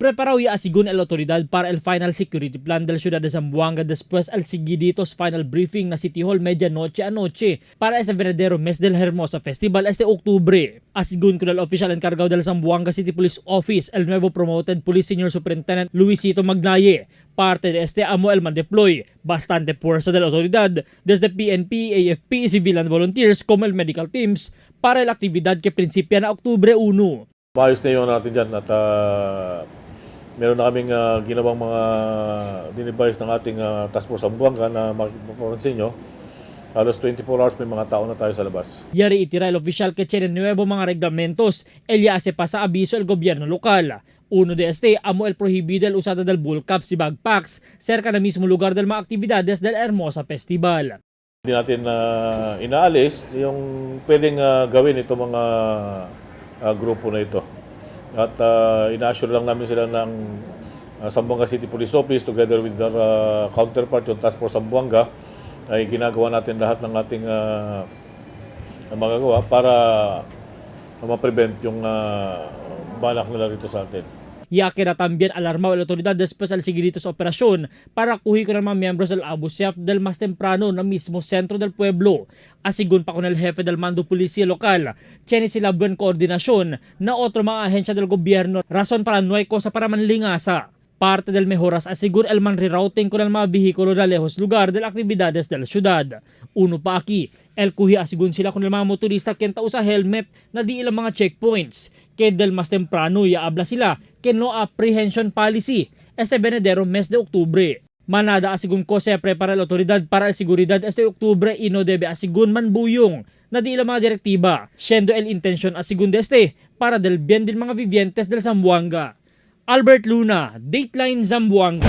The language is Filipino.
Preparado ya asigun el autoridad para el final security plan del ciudad de Zamboanga después al seguiditos final briefing na City Hall medianoche anoche para ese verdadero mes del Hermosa Festival este Octubre. Asigun con el oficial encargado del Zamboanga City Police Office, el nuevo promoted Police Senior Superintendent Luisito Magnaye. Parte de este amo el man-deploy bastante fuerza de la autoridad desde PNP, AFP, civilian volunteers como el medical teams para la actividad que prinsipya na Oktubre 1. Maayos na yun natin dyan at meron na kaming ginawang mga dinibais ng ating task force Zamboanga na mapapansin nyo. Halos 24 hours may mga tao na tayo sa labas. Yari itira el oficial que tiene nuevo mga reglamentos, el ya hace pa sa abiso el gobierno lokal. Uno de este, amo el prohibido el usado del bull caps y backpacks cerca na mismo lugar del mga aktividades del Hermosa Festival. Hindi natin inaalis yung pwedeng gawin itong mga grupo na ito. At ina-assure lang namin sila ng Zamboanga City Police Office together with their counterpart, yung Task Force Zamboanga, ay ginagawa natin lahat ng ating magagawa para ma-prevent yung balak nila rito sa atin. Ya queda también alarmado la autoridad después al seguir sa operasyon para kuhi ko ng mga miyembros del Abu Sayyaf del mas temprano na mismo sentro del pueblo. Asigun pa con el jefe del mando policía local, tiene sila buwan koordinasyon na otro mga ahensya del gobierno rason para no hay cosa para manlingasa. Parte del mejoras asigur el man rerouting con el mga bihikulo na lejos lugar del actividades del ciudad. Uno pa aquí, el kuhi asigun sila con el mga motorista kenta usa helmet na di ilang mga checkpoints. Que del mas temprano ya habla sila que no apprehension policy este venidero mes de Octubre. Manada asigun ko se prepara la autoridad para la seguridad este Octubre y no debe asigun man buyong na di ilang mga direktiba, siendo el intention asigun de este para del bien din mga vivientes del Zamboanga. Albert Luna, Dateline Zamboanga.